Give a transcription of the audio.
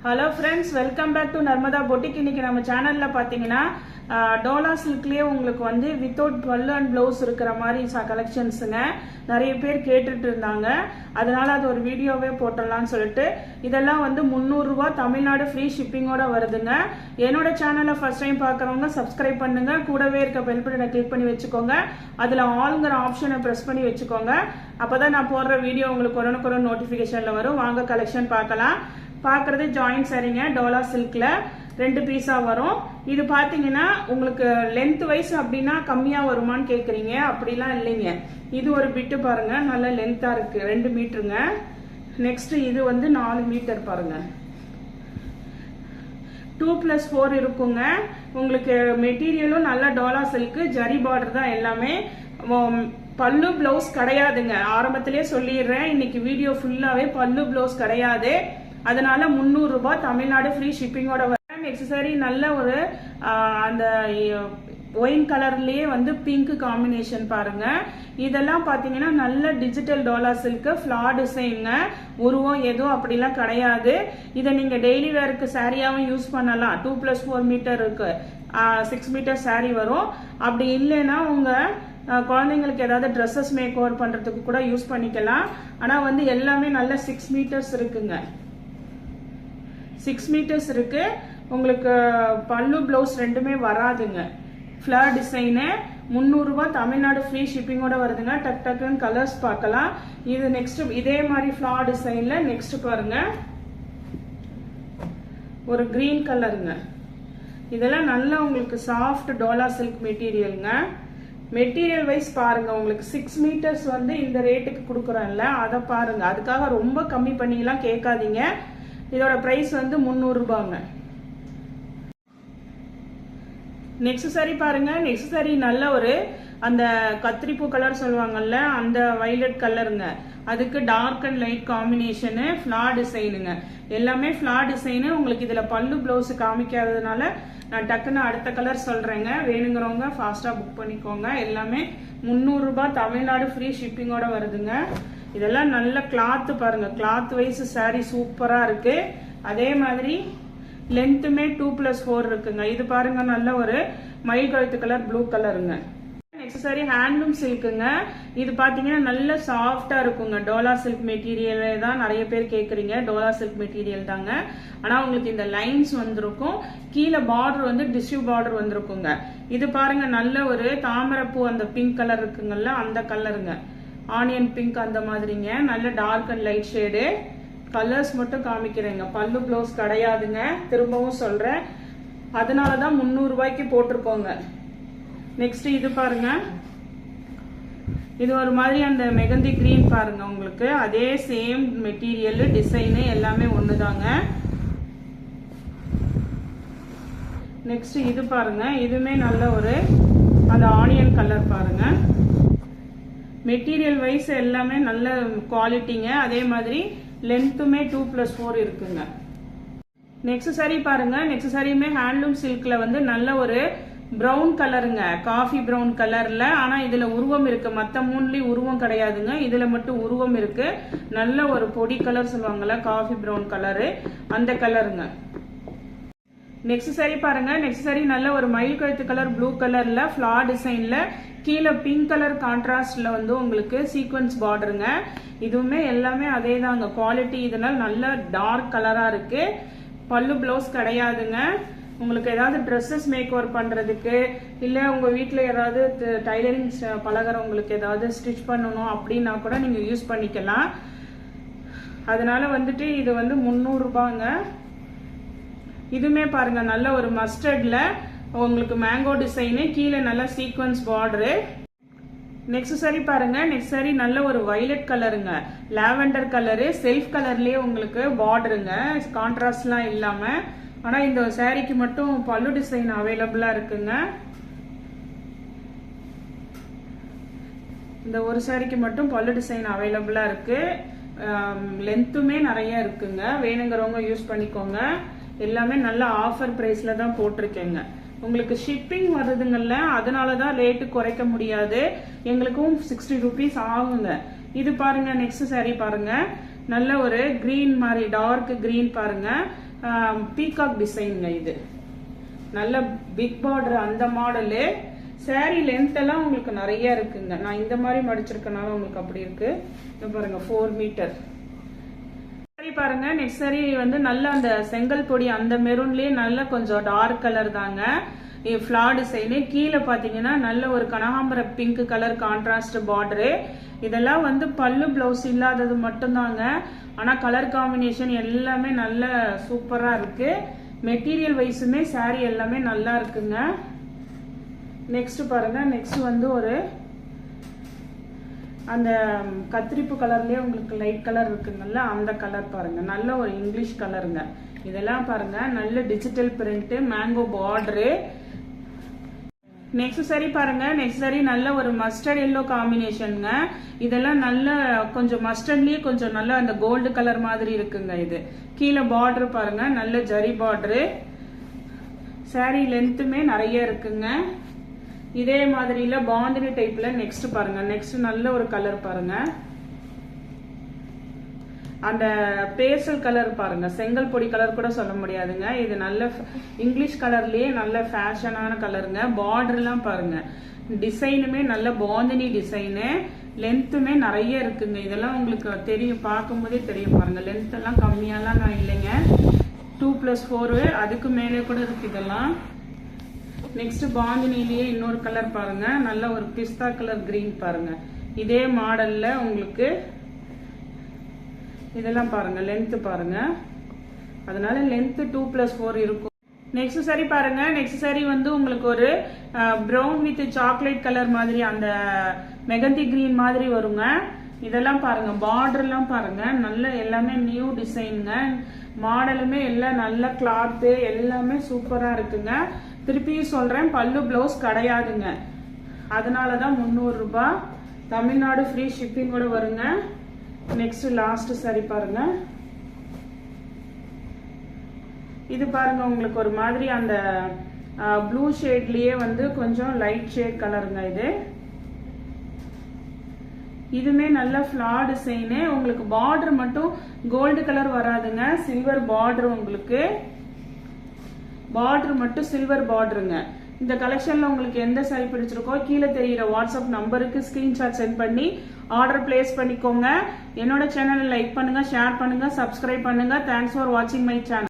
Hello friends, welcome back to Narmada boutique. இன்னைக்கு நம்ம சேனல்ல பாத்தீங்கன்னா டோலா சில்க்லயே உங்களுக்கு வந்து வித்தவுட் பல்லு அண்ட் பிளவுஸ் இருக்கிற மாதிரி கலெக்ஷன்ஸுங்க நிறைய பேர் கேட்டுட்டு இருந்தாங்க. அதனால அது ஒரு வீடியோவே போட்டுடலாம்னு சொல்லிட்டு இதெல்லாம் வந்து 300 ரூபாய் தமிழ்நாடு ஃப்ரீ ஷிப்பிங்கோட வருதுங்க. என்னோட சேனலை ஃபர்ஸ்ட் டைம் பார்க்குறவங்க சப்ஸ்கிரைப் பண்ணுங்க, கூடவே இருக்க பெல் பட்டனை கிளிக் பண்ணி வச்சுக்கோங்க, அதுல ஆல்ங்கிற ஆப்ஷனை ப்ரெஸ் பண்ணி வச்சுக்கோங்க. அப்பதான் நான் போடுற வீடியோ உங்களுக்கு உடனுக்குடன் நோட்டிபிகேஷன்ல வரும். வாங்க கலெக்ஷன் பார்க்கலாம். பார்க்கறது ஜாயிண்ட் சரிங்க, டோலா சில்க்ல 2 பீஸா வரும். இது பாத்தீங்கன்னா உங்களுக்கு லென்த் வைஸ் அப்படின்னா கம்மியா வருமான்னு கேக்குறீங்க, அப்படிலாம் இல்லைங்க. இது ஒரு பிட்டு பாருங்க, நல்ல லென்த்தா இருக்கு, 2 மீட்டருங்க. நெக்ஸ்ட் இது வந்து 4 மீட்டர் பாருங்க, 2+4 இருக்குங்க. உங்களுக்கு மெட்டீரியலும் நல்ல டோலா சில்க், ஜரி பார்டர் தான் எல்லாமே. பல்லு பிளவுஸ் கிடையாதுங்க, ஆரம்பத்திலே சொல்லிடுறேன். இன்னைக்கு வீடியோ ஃபுல்லாவே பல்லு பிளவுஸ் கிடையாது. அதனால 300 ரூபாய் தமிழ்நாடு ஃப்ரீ ஷிப்பிங்கோட வர. எக்ஸசரி நல்ல ஒரு அந்த ஒயின் கலர்லயே வந்து பிங்க் காம்பினேஷன் பாருங்க. இதெல்லாம் பாத்தீங்கன்னா நல்ல டிஜிட்டல் டோலா சில்க், ஃபிளா டிசைனுங்க. உருவம் எதுவும் அப்படிலாம் கிடையாது. இதை நீங்க டெய்லி வேருக்கு சாரியாவும் யூஸ் பண்ணலாம். 2+4 மீட்டர் இருக்கு, 6 மீட்டர் சாரி வரும். அப்படி இல்லைன்னா உங்க குழந்தைங்களுக்கு ஏதாவது ட்ரெஸ்ஸஸ் மேக் ஓவர் பண்றதுக்கு கூட யூஸ் பண்ணிக்கலாம். ஆனா வந்து எல்லாமே நல்ல 6 மீட்டர்ஸ் இருக்குங்க, 6 மீட்டர்ஸ் இருக்கு. உங்களுக்கு பல்லு பிளவுஸ் ரெண்டுமே வராதுங்க. ஃபிளவர் டிசைனு 300 ரூபாய் தமிழ்நாடு ஃப்ரீ ஷிப்பிங்கோட வருதுங்க. டக் டக்குன்னு கலர்ஸ் பார்க்கலாம். இது நெக்ஸ்ட் இதே மாதிரி ஃபிளவர் டிசைன்ல நெக்ஸ்ட் பாருங்க, ஒரு கிரீன் கலருங்க. இதெல்லாம் நல்ல உங்களுக்கு சாஃப்ட் டோலா சில்க் மெட்டீரியலுங்க. மெட்டீரியல் வைஸ் பாருங்க, உங்களுக்கு 6 மீட்டர்ஸ் வந்து இந்த ரேட்டுக்கு கொடுக்குறோம்ல, அதை பாருங்க. அதுக்காக ரொம்ப கம்மி பண்ணிலாம் கேட்காதீங்க. இதோட பிரைஸ் வந்து 300 ரூபாங்க. நெக்ஸ்ட் சாரி பாருங்க. நெக்ஸ்ட் சாரி நல்ல ஒரு அந்த கத்திரிப்பூ கலர் சொல்லுவாங்கல்ல, அந்த வயலட் கலருங்க. அதுக்கு டார்க் அண்ட் லைட் காம்பினேஷனு, ஃபிளா டிசைனுங்க. எல்லாமே ஃபிளா டிசைனு. உங்களுக்கு இதுல பல்லு பிளவுஸ் காமிக்காததுனால நான் டக்குன்னு அடுத்த கலர் சொல்றேங்க. வேணுங்கிறவங்க ஃபாஸ்டா புக் பண்ணிக்கோங்க. எல்லாமே 300 ரூபாய் தமிழ்நாடு ஃப்ரீ ஷிப்பிங்கோட வருதுங்க. இதெல்லாம் நல்ல கிளாத் பாருங்க, கிளாத் வைஸ் சாரி சூப்பரா இருக்கு. அதே மாதிரி லென்த்துமே 2+4 இருக்குங்க. இது பாருங்க, நல்ல ஒரு மயில் கழுத்து கலர், ப்ளூ கலருங்க. நெக்ஸ்ட் சாரி ஹேண்ட்லூம் சில்க்குங்க. இது பாத்தீங்கன்னா நல்ல சாஃப்டா இருக்குங்க. டோலா சில்க் மெட்டீரியல் தான் நிறைய பேர் கேக்குறீங்க. டோலா சில்க் மெட்டீரியல் தாங்க. ஆனா உங்களுக்கு இந்த லைன்ஸ் வந்திருக்கும், கீழே பார்டர் வந்து டிஷ்யூ பார்டர் வந்திருக்குங்க. இது பாருங்க, நல்ல ஒரு தாமரைப்பூ அந்த பிங்க் கலர் இருக்குங்கல்ல, அந்த கலருங்க. ஆனியன் பிங்க் அந்த மாதிரிங்க. நல்ல dark and light shade. Colours மட்டும் காமிக்கிறேங்க, பல்லு பிளவுஸ் கிடையாதுங்க. திரும்பவும் சொல்றேன், அதனாலதான் 300 ரூபாய்க்கு போட்டிருக்கோங்க. நெக்ஸ்ட் இது பாருங்க, இது ஒரு மாதிரி அந்த மெகந்தி கிரீன் பாருங்க. உங்களுக்கு அதே சேம் மெட்டீரியல், டிசைனு எல்லாமே ஒண்ணுதாங்க. நெக்ஸ்ட் இது பாருங்க, இதுமே நல்ல ஒரு அந்த ஆனியன் கலர் பாருங்க. மெட்டீரியல் வைஸ் எல்லாமே நல்ல குவாலிட்டிங்க. அதே மாதிரி லென்த்துமே 2+4 இருக்குங்க. நெக்ஸ்ட் சாரி பாருங்க. நெக்ஸ்ட் சாரியுமே ஹேண்ட்லூம் சில்க்ல வந்து நல்ல ஒரு பிரவுன் கலருங்க, காஃபி பிரவுன் கலர்ல. ஆனா இதுல உருவம் இருக்கு, மத்த 3லயும் உருவம் கிடையாதுங்க. இதுல மட்டும் உருவம் இருக்கு. நல்ல ஒரு பொடி கலர் சொல்லுவாங்கல்ல, காஃபி பிரவுன் கலரு, அந்த கலருங்க. நெக்ஸ்ட் சாரி பாருங்க. நெக்ஸ்ட் சாரி நல்ல ஒரு மயில் கழுத்து கலர், ப்ளூ கலர்ல ஃபிளா டிசைன்ல, கீழே பிங்க் கலர் கான்ட்ராஸ்ட்ல வந்து உங்களுக்கு சீக்வன்ஸ் பார்டருங்க. இதுவுமே எல்லாமே அதே தாங்க குவாலிட்டி. இதனால நல்ல டார்க் கலரா இருக்கு. பல்லு பிளவுஸ் கிடையாதுங்க. உங்களுக்கு ஏதாவது ட்ரெஸ்ஸஸ் மேக் ஓவர் பண்றதுக்கு, இல்ல உங்க வீட்டுல ஏதாவது டைலரிங் பழகிறவங்களுக்கு ஏதாவது ஸ்டிச் பண்ணணும் அப்படின்னா கூட நீங்க யூஸ் பண்ணிக்கலாம். அதனால வந்துட்டு இது வந்து 300 ரூபாங்க. இதுமே பாருங்க, நல்ல ஒரு மஸ்டர்ட்ல உங்களுக்கு மேங்கோ டிசைனு, கீழே நல்ல சீக்வன்ஸ் பார்டரு. நெக்ஸ்ட் சாரி பாருங்க. நெக்ஸ்ட் சாரி நல்ல ஒரு வயலட் கலருங்க, லாவெண்டர் கலரு, செல்ஃப் கலர்லயே உங்களுக்கு பார்டருங்க, கான்ட்ராஸ்ட்லாம் இல்லாம. ஆனா இந்த சாரிக்கு மட்டும் பல்லு டிசைன் அவைலபிளா இருக்குங்க. இந்த ஒரு சாரிக்கு மட்டும் பல்லு டிசைன் அவைலபிளா இருக்கு. லென்த்துமே நிறைய இருக்குங்க. வேணுங்கிறவங்க யூஸ் பண்ணிக்கோங்க. எல்லாமே நல்ல ஆஃபர் பிரைஸ்ல தான் போட்டிருக்கேங்க. உங்களுக்கு ஷிப்பிங் வருதுங்கல்ல, அதனாலதான் ரேட்டு குறைக்க முடியாது. எங்களுக்கும் 60 rupees ஆகுங்க. இது பாருங்க, நெக்ஸ்ட் சாரி பாருங்க, நல்ல ஒரு கிரீன் மாதிரி டார்க் கிரீன் பாருங்க, பீகாக் டிசைனுங்க. இது நல்ல பிக் பார்டர் அந்த மாடலு. சாரி லென்த் எல்லாம் உங்களுக்கு நிறைய இருக்குங்க. நான் இந்த மாதிரி மடிச்சிருக்கனால உங்களுக்கு அப்படி இருக்கு. இது பாருங்க 4 மீட்டர் சாரி பாருங்க. நெக்ஸ்ட் சாரி வந்து நல்ல அந்த செங்கல் பொடி அந்த மெரூன்லயே நல்ல கொஞ்சம் டார்க் கலர் தாங்க. Flower design. கீழே பாத்தீங்கன்னா நல்ல ஒரு கனகாம்பர பிங்க் கலர் கான்ட்ராஸ்ட் பார்டரு. இதெல்லாம் வந்து பல்லு பிளவுஸ் இல்லாதது மட்டும்தாங்க. ஆனா கலர் காம்பினேஷன் எல்லாமே நல்ல சூப்பரா இருக்கு. மெட்டீரியல் வைஸுமே சாரி எல்லாமே நல்லா இருக்குங்க. நெக்ஸ்ட் பாருங்க. நெக்ஸ்ட் வந்து ஒரு அந்த கத்திரிப்பு கலர்லயே உங்களுக்கு லைட் கலர் இருக்குங்கல்ல, அந்த கலர் பாருங்க. நல்ல ஒரு இங்கிலீஷ் கலருங்க. இதெல்லாம் பாருங்க நல்ல digital print, mango border. Next sorry பாருங்க. நெக்ஸ்ட் சாரி நல்ல ஒரு மஸ்டர்ட் எல்லோ காம்பினேஷனுங்க. இதெல்லாம் நல்ல கொஞ்சம் மஸ்டர்ட்லயே கொஞ்சம் நல்ல அந்த கோல்டு கலர் மாதிரி இருக்குங்க. இது கீழே பார்டர் பாருங்க, நல்ல ஜரி பார்டரு. சாரி லென்த்துமே நிறைய இருக்குங்க. இதே மாதிரில பாந்தினி டைப்ல நெக்ஸ்ட் பாருங்க. நெக்ஸ்ட் நல்ல ஒரு கலர் பாருங்க, அந்த பேசல் கலர் பாருங்க. செங்கல் பொடி கலர் கூட சொல்ல முடியாதுங்க. இது நல்ல இங்கிலீஷ் கலர்லயே நல்ல ஃபேஷனான கலருங்க. பார்டர் எல்லாம் பாருங்க, டிசைனுமே நல்ல பாந்தினி டிசைனு. லென்த்துமே நிறைய இருக்குங்க. இதெல்லாம் உங்களுக்கு தெரியும், பார்க்கும் போதே தெரியும் பாருங்க. லென்த் எல்லாம் கம்மியாலாம் நான் இல்லைங்க. 2+4 அதுக்கு மேலே கூட இருக்கு இதெல்லாம். நெக்ஸ்ட் பாந்தினிலேயே இன்னொரு கலர் பாருங்க, நல்ல ஒரு பிஸ்தா கலர் கிரீன் பாருங்க. இதே மாடல்ல உங்களுக்கு இதெல்லாம் பாருங்க, லென்த் பாருங்க. அதனால லென்த் 2+4 இருக்கும். நெக்ஸ்ட் சாரி பாருங்க. நெக்ஸ்ட் சாரி வந்து உங்களுக்கு ஒரு ப்ரௌன் வித் சாக்லேட் கலர் மாதிரி அந்த மெகந்தி கிரீன் மாதிரி வருங்க. இதெல்லாம் பாருங்க, பார்டர் எல்லாம் பாருங்க, நல்ல எல்லாமே நியூ டிசைனுங்க. மாடலுமே எல்லாம் நல்ல கிளாத்து எல்லாமே சூப்பரா இருக்குங்க. திருப்பியும் சொல்றேன், பல்லு பிளவுஸ் கிடையாதுங்க. அதனாலதான் 300 ரூபாய். தமிழ்நாடு ஃப்ரீ ஷிப்பிங் கூட வருங்க. நெக்ஸ்ட் லாஸ்ட் சாரி பாருங்க. இது பாருங்க உங்களுக்கு ஒரு மாதிரி அந்த ப்ளூ ஷேட்லயே வந்து கொஞ்சம் லைட் ஷேட் கலருங்க. இதுமே நல்ல ஃபிளார் டிசைனு. உங்களுக்கு பார்டர் மட்டும் கோல்டு கலர் வராதுங்க, சில்வர் பார்டர். உங்களுக்கு பார்டர் மட்டும் சில்வர் பார்டருங்க. இந்த கலெக்ஷன்ல உங்களுக்கு எந்த சாரி பிடிச்சிருக்கோ கீழே தெரியுற வாட்ஸ்அப் நம்பருக்கு ஸ்கிரீன்ஷாட் சென்ட் பண்ணி ஆர்டர் பிளேஸ் பண்ணிக்கோங்க. என்னோட சேனலை லைக் பண்ணுங்க, ஷேர் பண்ணுங்க, சப்ஸ்கிரைப் பண்ணுங்க. தேங்க்ஸ் ஃபார் வாட்சிங் மை சேனல்.